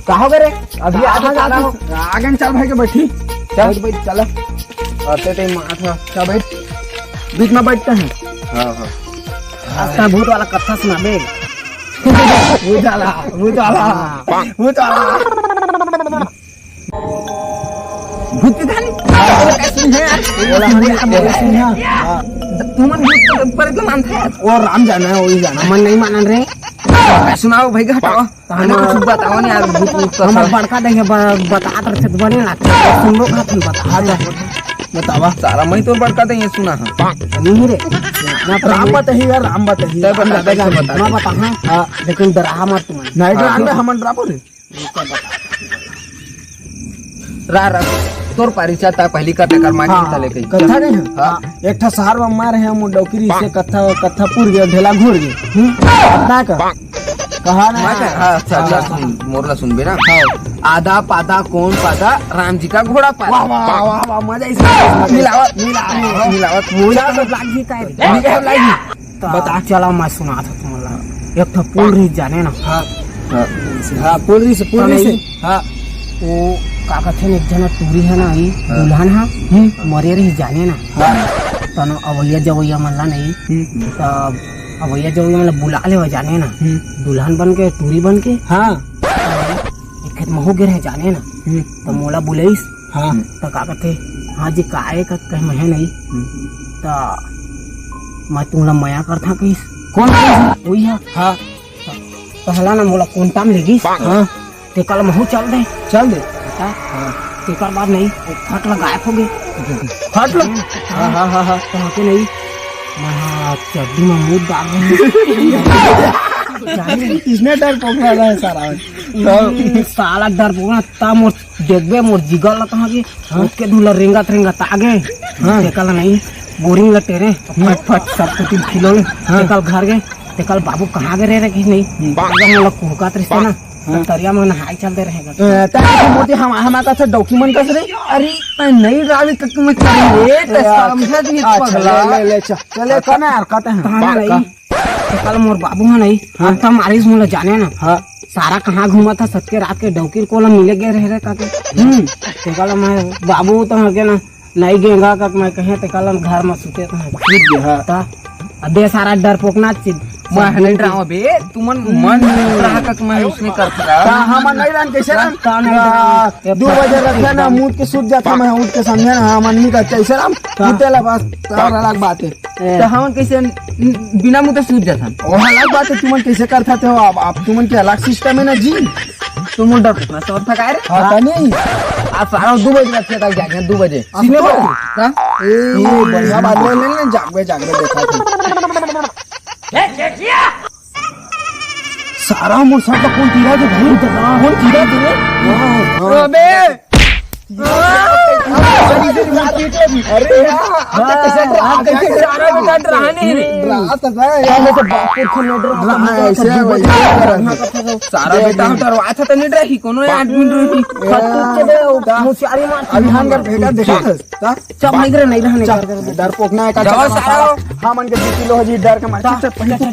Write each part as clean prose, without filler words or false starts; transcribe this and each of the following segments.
कहाँ गए रे? अभी आधा जाता हूँ। आगे चल भाई के बैठी चल भाई चल आते थे माथा चल बैठ बीच में बैठते हैं। हाँ हाँ आस्था भूत वाला कथा सुना बे भूत वाला भूत की कहानी कैसी है यार? तुम भूत पर तो मानते हैं और राम जाना है वही जाना मन नहीं मानन रे। सुनाओ भाई हटाओ हमें कुछ बताओ ना यार। भूत हम बड़का देंगे बता कर से बने लगते तुम लोग हाथ बतावा सारा मैं तो बड़का देंगे सुना है नहीं रे ना राम बता ही यार राम बता ही ना बता हां लेकिन डरा मत तुम नहीं डरा हम डरा बोले रा तोर परिचय था पहली कथा कर माटी तले कई कथा नहीं हां एक ठा शहर में मार है हम डौकरी से कथा पूर गए ढेला घूर गए ना का कहा ना हां अच्छा सुन मोरला सुन बे ना आधा पादा कौन पादा राम जी का घोड़ा पादा वाह वाह वाह मजा इसमें मिलावट मोला सब लागी काय नहीं कह लागी बता चला मैं सुना था तुम्हारा एक ठा पुल रही जाने ना हां पुल से हां वो का कहते एक जना टूरी है ना ही दुल्हन हा मरे रही जाने ना तनो अवैया जवैया मल्ला नहीं तब अवैया जवैया मतलब बुला ले जाने ना दुल्हन बन के टूरी बन के हाँ एक खेत में हो गए रहे जाने ना तो मोला बुलाईस हाँ तो का कहते हाँ जी काहे का कहीं मैं नहीं तो मैं तुमला माया करता कहीस कौन वही है हाँ पहला ना मोला कौन टाइम लेगी हाँ ते कल महू चल दे तेकर बाद नहीं फट गायब हो गए फट लग हाँ कहाँ के नहीं मैं चड्डी में मुँह डाल रहे किसने डर पकड़ा है साला डर पकड़ा ता मोर देखबे मोर जिगल कहाँ के उसके दूल्हा रेंगा तागे तेकल नहीं बोरिंग लटे रे फट सब कुछ खिलो तेकल घर गए तेकल बाबू कहाँ गए रे किस नहीं मतलब कुहकात रिश्ते ना तरिया में नहाई चलते रहेगा ताकि मोती हम का डॉक्यूमेंट कस रे अरे नहीं रावी तक में चली रे समझ नहीं पगला ले चले कने यार कहते हैं कहां नहीं कल मोर बाबू है नहीं हम तो मारिस मोला जाने ना हां सारा कहां घूमा था सत्य रात के डौकीर कोला मिले गए रहे काके ते कल मैं बाबू तो है ना नहीं गेंगा का मैं कहे ते कल घर में सुते तो है हां ता अबे सारा डर पोकना मैं नहीं डरावा बे तुमन मन रहा का मैं उसने करता हम नहीं रान कैसे रान 2 बजे रखा ना मूड के सूत जाता मैं उठ के समझे ना हम नहीं का कैसे राम उठेला बस और अलग बात है तो हम कैसे बिना मुंह सूत जाता और अलग बात है तुमन कैसे करता थे आप तुमन के अलग सिस्टम है ना जी तुम डर ना तो थका रे हां नहीं आज सारा 2 बजे रखे तक जाएंगे 2 बजे सीने पर हां ए बढ़िया बात ले जागबे देखा थी सारा मुर्सा का कौन तीरा जो भाई कौन तीरा थे अबे अरे कैसे सारा बिना डराने रात है यार मैं तो बापुर को न डरा ऐसे सारा बेटा डरवा था तो नहीं डरी कोनो आदमी डरी खतूत मुसियारी मार अभी हम कर भेगा देखा था सब नहीं रहने डर पोकना है का सारा हां मन के 2 किलो जी डर के मार चल पहले चल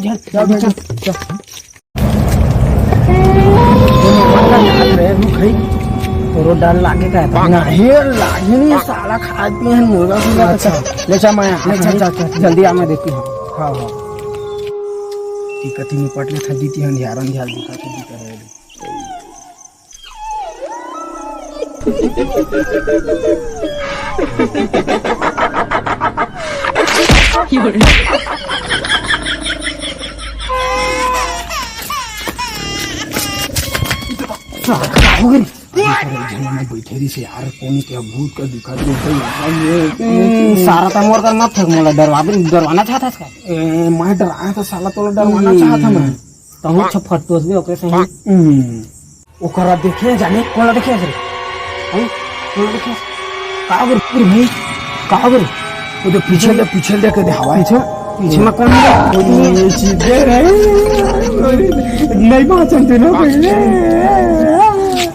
तो डर लागे का नहीं लागे नहीं साला खाते हैं मुर्गा मुर्गा अच्छा ले जा मैं चल जल्दी आ मैं देखती हूं हां टिकट निपट ले ठंडी थी अंधियारन ध्यान दिखा के दिख रहे हो गई बैठे रही से यार कौन क्या भूत का दिखा दे सारा तो मोर कर मत थक मोला डरवाना चाहता था मैं डराया था साला तो डरवाना चाहता मैं तो हम सब फटोस भी ओके सही ओकरा देखे जाने कोला देखे रे हैं कोला देखे कागर पूरी भाई कागर वो जो पीछे देख के हवा है पीछे में कौन है चीजे रे नहीं पहचानते ना पहले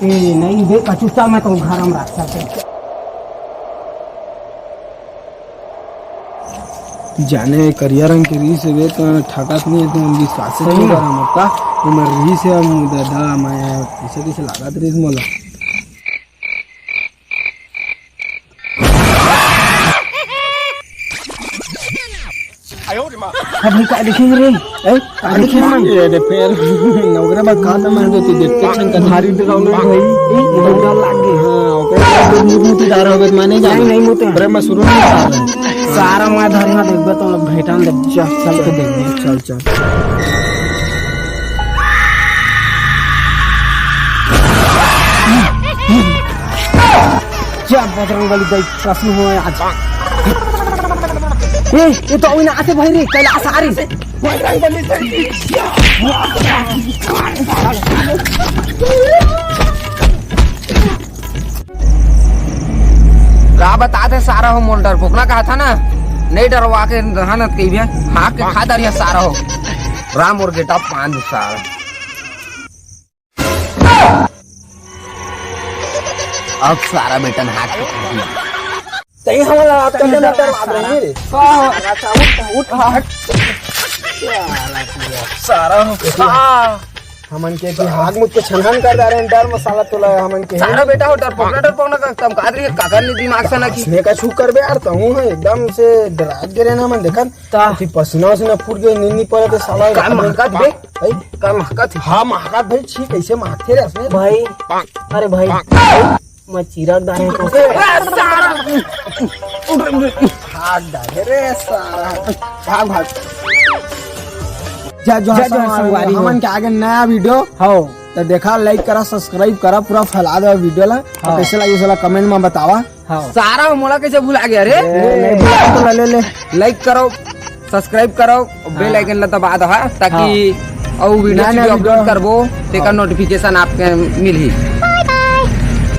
नहीं देख कचुस्ता मैं तो घर हम रास्ता से जाने करिया रंग के रीस है तो ठकात नहीं है तो हम विश्वास नहीं करा मक्का तो मैं रीस है हम दादा मैं कैसे कैसे लागत रीस मला अभी काय देखेंगे रे काय देखेंगे मन ये फिर नवरा बात कहा था मैं तो देखते छन भारी ड्राउंड भाई डर लाग गए हां ओके मुती डार होगे माने जा नहीं मुते अरे मैं शुरू नहीं कर रहा सारा मैं धरना देखबे तो भेटान दे चल के देख चल चल जा बजरंग बली दाई प्रश्न हो आज ये तो उइना आते भाई रे कैलाश आ रही बजरंग बली रा बता दे सारा हो मोल डरपोक ना कहा था ना नहीं डरवा के रहनत कही भी हाँ के खा दरिया सारा हो राम और गेटा पांच सारा अब सारा बेटन हाथ तई हमला आपका ना डरवा रहे रे उठ सारा हमन के हाथ मुझ के छनहन कर रहे हैं डर मसाला तोला हमन के सारा बेटा हो डरपोक ना तम कादरी काकर ने दिमाग से ना की इसने का छू कर बे यार तो हूं एकदम से डरात गिरे ना मन देखन ती पसीना से फूट गए नींद पड़े तो साला का महकत बे भाई का महकत हां महकत भाई छी कैसे महकते रे उसने भाई अरे भाई मैं चिराग दाने को हाथ डाले रे सारा भाग जा जो संगवारी हो। हमन के आगे नया वीडियो हो तो देखा लाइक करा सब्सक्राइब करा पूरा फैला दो वीडियो ला हाँ। कैसे लगी साला कमेंट में बतावा हो सारा हो मोला कैसे भुला गया रे नहीं बुला तो ले लाइक करो सब्सक्राइब करो बेल आइकन ला दबा दो ताकि और वीडियो नया अपलोड वीडियो करबो तेका नोटिफिकेशन आपके मिलही